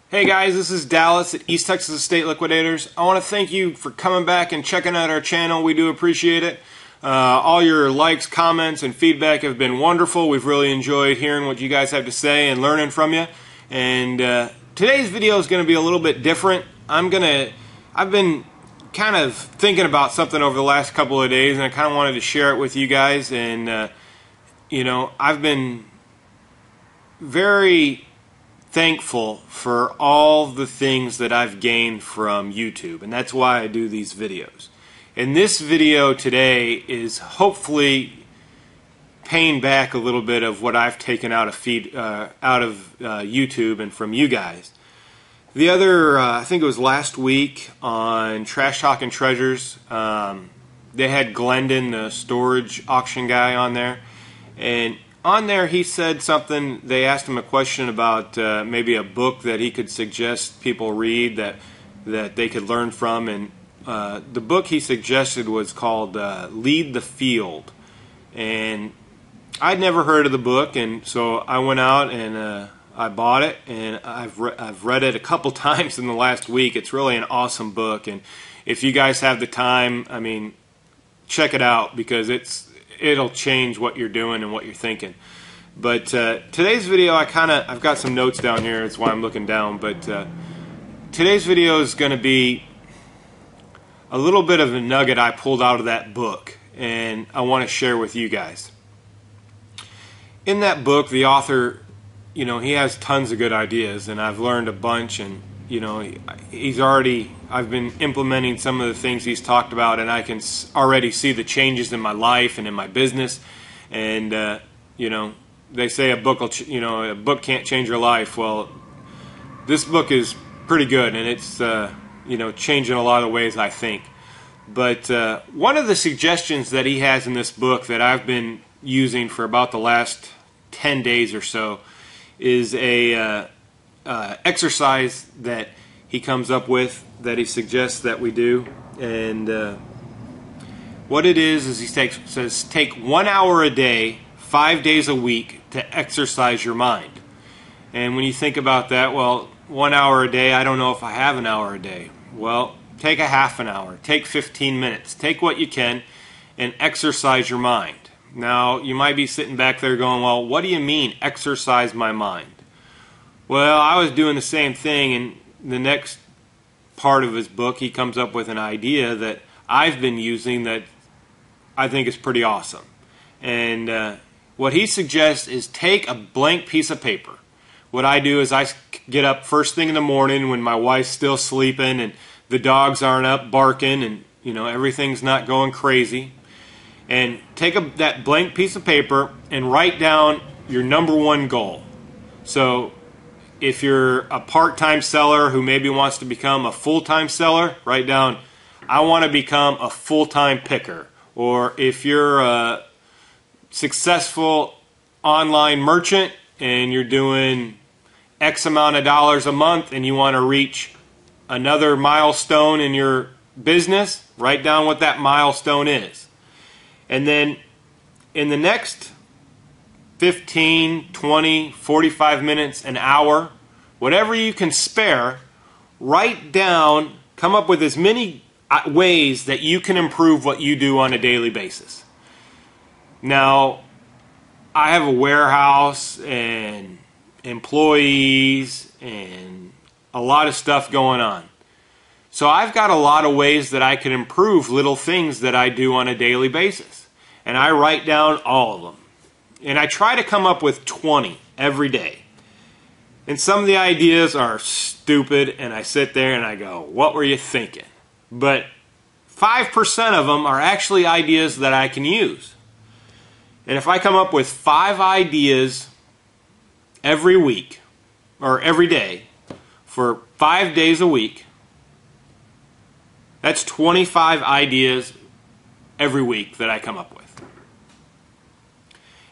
Hey guys, this is Dallas at East Texas Estate Liquidators. I want to thank you for coming back and checking out our channel. We do appreciate it. All your likes, comments, and feedback have been wonderful. We've really enjoyed hearing what you guys have to say and learning from you. And today's video is going to be a little bit different. I've been kind of thinking about something over the last couple of days, and I kind of wanted to share it with you guys. And I've been very thankful for all the things that I've gained from YouTube, and that's why I do these videos. And this video today is hopefully paying back a little bit of what I've taken out of YouTube and from you guys. The other, I think it was last week on Trash Talking Treasures, they had Glendon, the storage auction guy, on there, and on there he said something. They asked him a question about maybe a book that he could suggest people read that they could learn from, and the book he suggested was called Lead the Field. And I'd never heard of the book, and so I went out and I bought it, and I've read it a couple times in the last week. It's really an awesome book, and if you guys have the time, I mean, check it out, because it'll change what you're doing and what you're thinking. But today's video, I've got some notes down here. That's why I'm looking down. But today's video is going to be a little bit of a nugget I pulled out of that book, and I want to share with you guys. In that book, the author, he has tons of good ideas, and I've learned a bunch, and I've been implementing some of the things he's talked about, and I can already see the changes in my life and in my business. And they say a book can't change your life. Well, this book is pretty good, and it's changing a lot of ways I think. But one of the suggestions that he has in this book that I've been using for about the last 10 days or so is a exercise that he comes up with, that he suggests that we do. And what it is he says take 1 hour a day, 5 days a week to exercise your mind. And when you think about that, well, 1 hour a day, I don't know if I have an hour a day. Well, take a half an hour, take 15 minutes, take what you can and exercise your mind. Now, you might be sitting back there going, well, what do you mean, exercise my mind? Well, I was doing the same thing, and the next part of his book, he comes up with an idea that I've been using that I think is pretty awesome. And what he suggests is take a blank piece of paper. What I do is I get up first thing in the morning when my wife's still sleeping and the dogs aren't up barking and everything's not going crazy. And take that blank piece of paper and write down your number one goal. So if you're a part-time seller who maybe wants to become a full-time seller, write down, I want to become a full-time picker. Or if you're a successful online merchant and you're doing X amount of dollars a month and you want to reach another milestone in your business, write down what that milestone is. And then in the next 15, 20, 45 minutes, an hour, whatever you can spare, write down, come up with as many ways that you can improve what you do on a daily basis. Now, I have a warehouse and employees and a lot of stuff going on. So I've got a lot of ways that I can improve little things that I do on a daily basis. And I write down all of them. And I try to come up with 20 every day. And some of the ideas are stupid, and I sit there and I go, what were you thinking? But 5% of them are actually ideas that I can use. And if I come up with 5 ideas every week, or every day, for 5 days a week, that's 25 ideas every week that I come up with.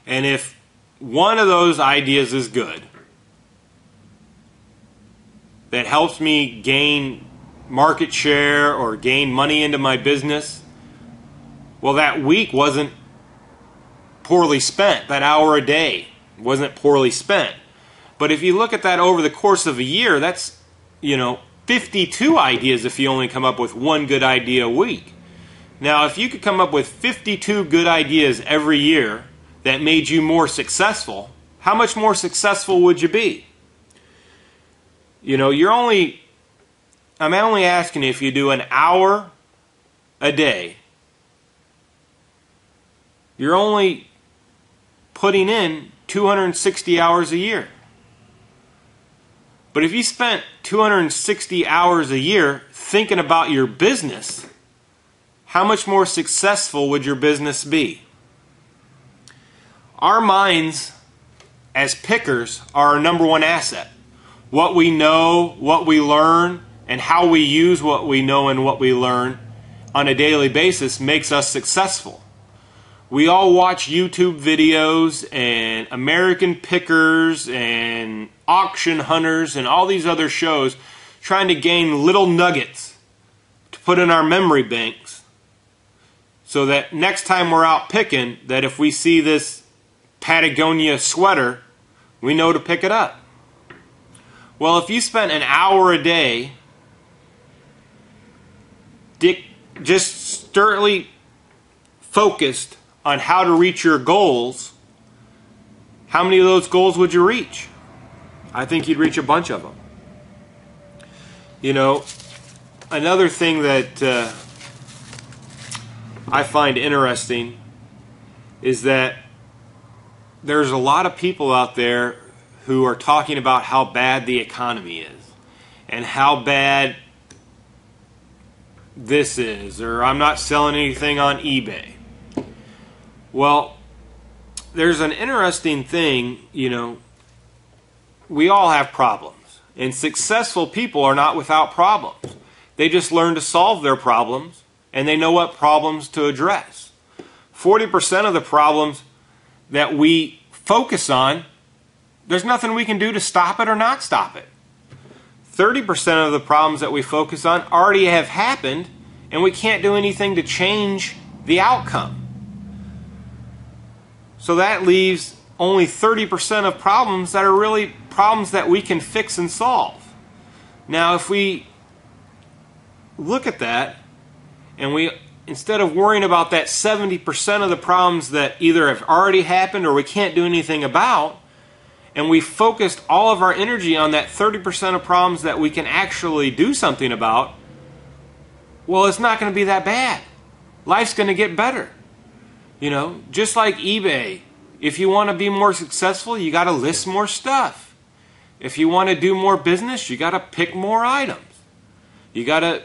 And if one of those ideas is good, that helps me gain market share or gain money into my business, well, that week wasn't poorly spent. That hour a day wasn't poorly spent. But if you look at that over the course of a year, that's, 52 ideas if you only come up with one good idea a week. Now, if you could come up with 52 good ideas every year that made you more successful, how much more successful would you be? I'm only asking if you do an hour a day, you're only putting in 260 hours a year. But if you spent 260 hours a year thinking about your business, how much more successful would your business be? Our minds as pickers are our number one asset. What we know, what we learn, and how we use what we know and what we learn on a daily basis makes us successful. We all watch YouTube videos and American Pickers and Auction Hunters and all these other shows trying to gain little nuggets to put in our memory banks so that next time we're out picking, that if we see this Patagonia sweater, we know to pick it up. Well, if you spent an hour a day just sturdily focused on how to reach your goals, how many of those goals would you reach? I think you'd reach a bunch of them. Another thing that I find interesting is that there's a lot of people out there who are talking about how bad the economy is and how bad this is, or I'm not selling anything on eBay. Well, there's an interesting thing, we all have problems, and successful people are not without problems. They just learn to solve their problems, and they know what problems to address. 40% of the problems that we focus on, there's nothing we can do to stop it or not stop it. 30% of the problems that we focus on already have happened, and we can't do anything to change the outcome. So that leaves only 30% of problems that are really problems that we can fix and solve. Now, if we look at that, and we, instead of worrying about that 70% of the problems that either have already happened or we can't do anything about, and we focused all of our energy on that 30% of problems that we can actually do something about, well, it's not going to be that bad. Life's going to get better. Just like eBay, if you want to be more successful, you got to list more stuff. If you want to do more business, you got to pick more items. You got to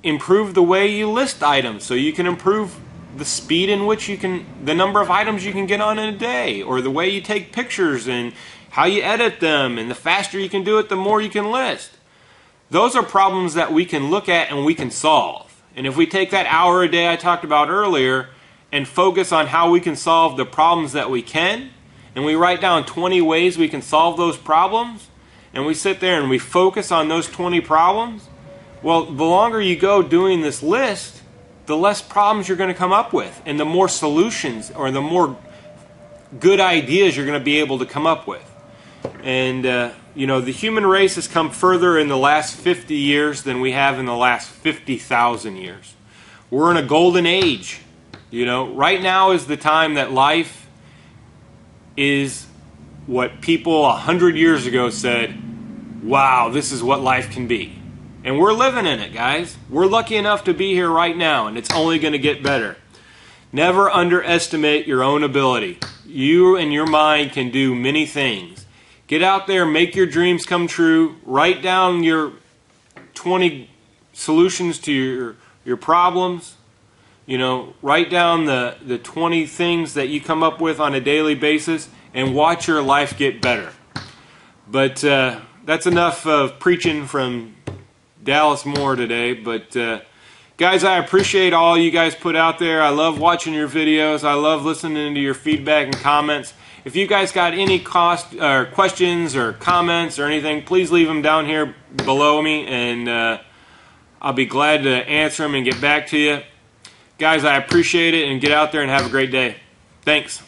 improve the way you list items so you can improve the speed in which the number of items you can get on in a day, or the way you take pictures and how you edit them, and the faster you can do it, the more you can list. Those are problems that we can look at and we can solve. And if we take that hour a day I talked about earlier and focus on how we can solve the problems that we can, and we write down 20 ways we can solve those problems, and we sit there and we focus on those 20 problems, well, the longer you go doing this list, the less problems you're going to come up with, and the more solutions or the more good ideas you're going to be able to come up with. And the human race has come further in the last 50 years than we have in the last 50,000 years. We're in a golden age. Right now is the time that life is what people 100 years ago said, wow, this is what life can be. And we're living in it, guys. We're lucky enough to be here right now, and it's only going to get better. Never underestimate your own ability. You and your mind can do many things. Get out there, make your dreams come true. Write down your 20 solutions to your problems. Write down the 20 things that you come up with on a daily basis, and watch your life get better. But that's enough of preaching from Dallas Moore today. But guys, I appreciate all you guys put out there. I love watching your videos. I love listening to your feedback and comments. If you guys got any questions or comments or anything, please leave them down here below me, and I'll be glad to answer them and get back to you. Guys, I appreciate it, and get out there and have a great day. Thanks.